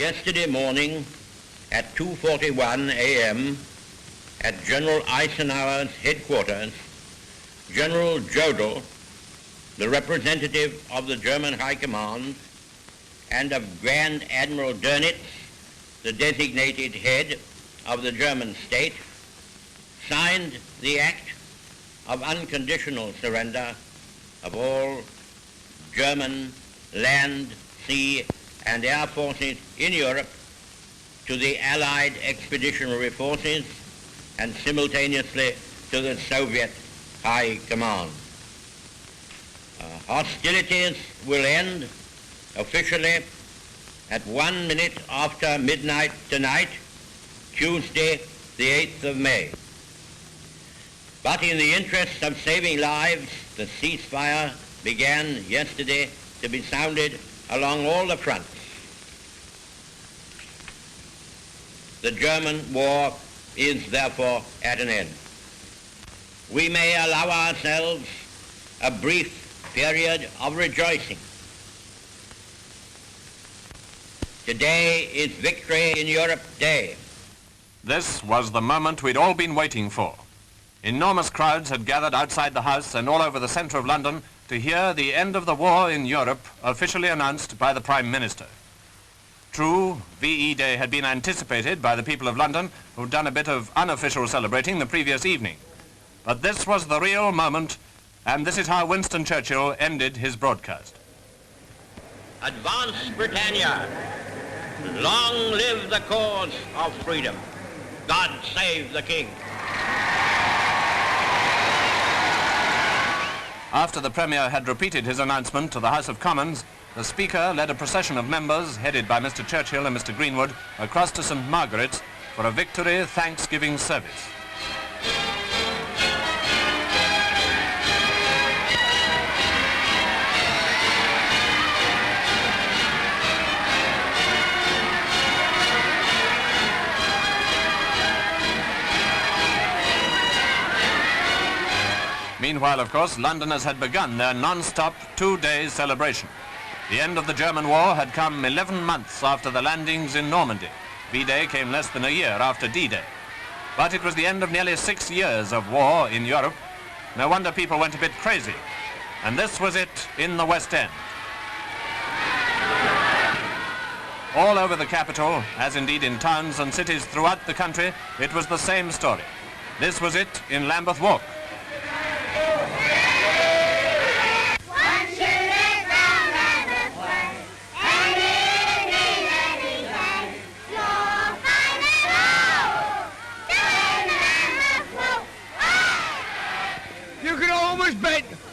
Yesterday morning at 2:41 a.m. at General Eisenhower's headquarters, General Jodl, the representative of the German High Command, and of Grand Admiral Dönitz, the designated head of the German state, signed the act of unconditional surrender of all German land, sea, and air forces in Europe to the Allied Expeditionary Forces and simultaneously to the Soviet High Command. Hostilities will end officially at 1 minute after midnight tonight, Tuesday, the 8th of May. But in the interest of saving lives, the ceasefire began yesterday to be sounded along all the fronts. The German war is therefore at an end. We may allow ourselves a brief period of rejoicing. Today is Victory in Europe Day. This was the moment we'd all been waiting for. Enormous crowds had gathered outside the House and all over the centre of London to hear the end of the war in Europe officially announced by the Prime Minister. True, VE Day had been anticipated by the people of London, who'd done a bit of unofficial celebrating the previous evening. But this was the real moment, and this is how Winston Churchill ended his broadcast. Advance Britannia! Long live the cause of freedom! God save the King! After the Premier had repeated his announcement to the House of Commons, the Speaker led a procession of members, headed by Mr. Churchill and Mr. Greenwood, across to St. Margaret's for a Victory Thanksgiving service. Meanwhile, of course, Londoners had begun their non-stop 2-day celebration. The end of the German war had come 11 months after the landings in Normandy. V-Day came less than a year after D-Day. But it was the end of nearly 6 years of war in Europe. No wonder people went a bit crazy. And this was it in the West End. All over the capital, as indeed in towns and cities throughout the country, it was the same story. This was it in Lambeth Walk.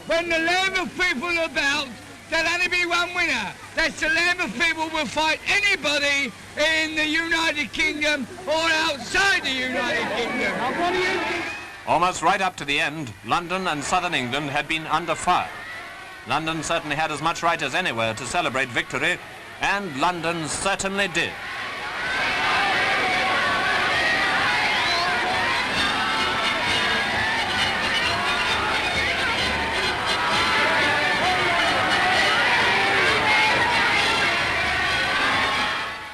When the Lambeth people are about, there'll only be one winner. That's the Lambeth people will fight anybody in the United Kingdom or outside the United Kingdom. Almost right up to the end, London and southern England had been under fire. London certainly had as much right as anywhere to celebrate victory, and London certainly did.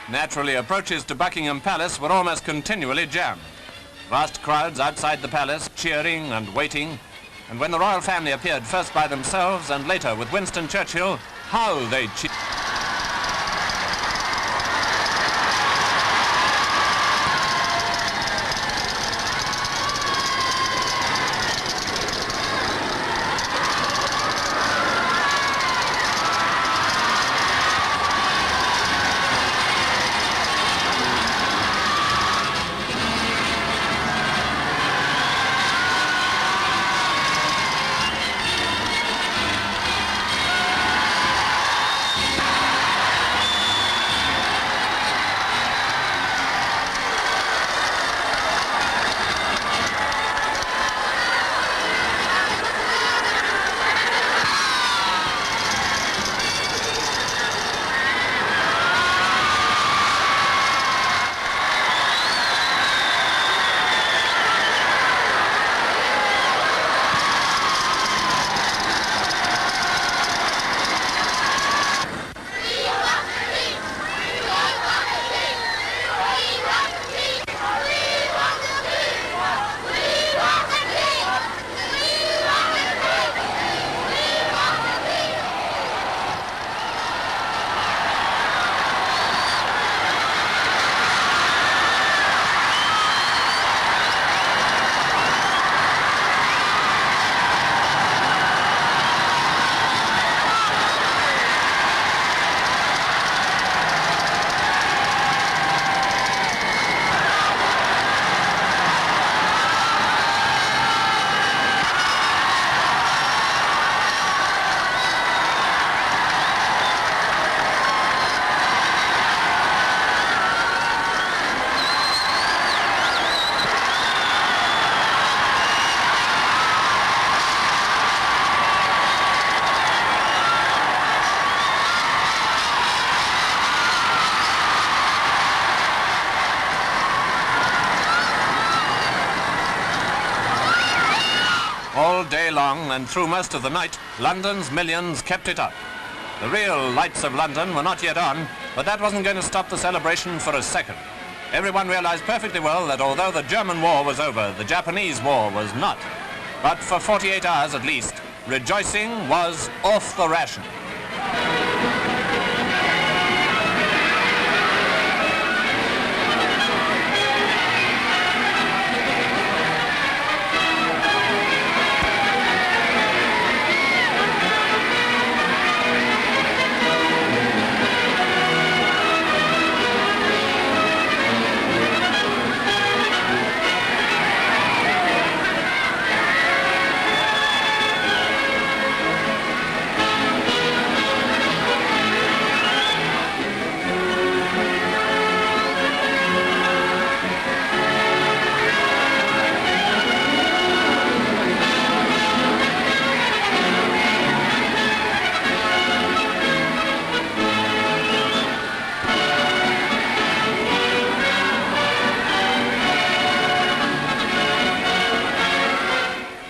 Naturally, approaches to Buckingham Palace were almost continually jammed. Vast crowds outside the palace cheering and waiting, and when the royal family appeared first by themselves and later with Winston Churchill, how they cheered. All day long and through most of the night, London's millions kept it up. The real lights of London were not yet on, but that wasn't going to stop the celebration for a second. Everyone realized perfectly well that although the German war was over, the Japanese war was not. But for 48 hours at least, rejoicing was off the ration.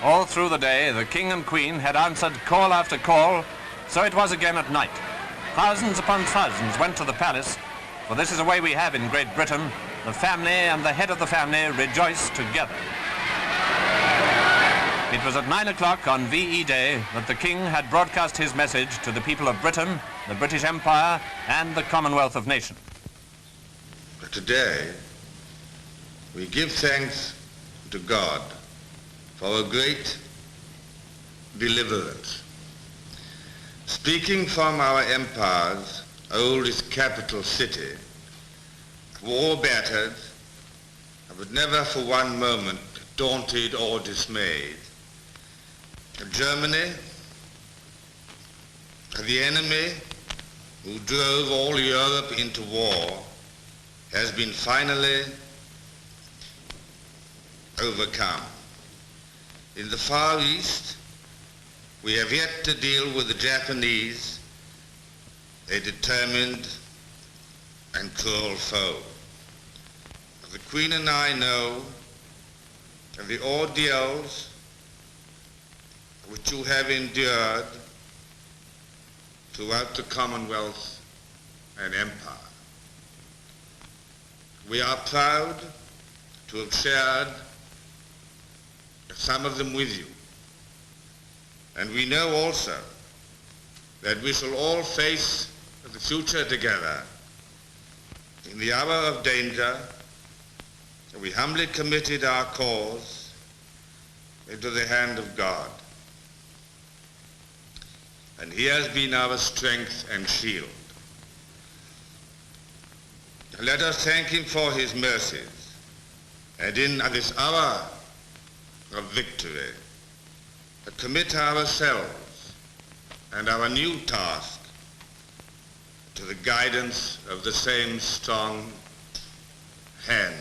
All through the day, the King and Queen had answered call after call, so it was again at night. Thousands upon thousands went to the palace, for this is a way we have in Great Britain. The family and the head of the family rejoice together. It was at 9 o'clock on VE Day that the King had broadcast his message to the people of Britain, the British Empire, and the Commonwealth of Nations. Today, we give thanks to God for a great deliverance. Speaking from our empire's oldest capital city, war battered, but never for one moment daunted or dismayed, Germany, the enemy who drove all Europe into war, has been finally overcome. In the Far East, we have yet to deal with the Japanese, a determined and cruel foe. The Queen and I know of the ordeals which you have endured throughout the Commonwealth and Empire. We are proud to have shared some of them with you. And we know also that we shall all face the future together. In the hour of danger, we humbly committed our cause into the hand of God. And he has been our strength and shield. Let us thank him for his mercies, and in this hour of victory, commit ourselves and our new task to the guidance of the same strong hand.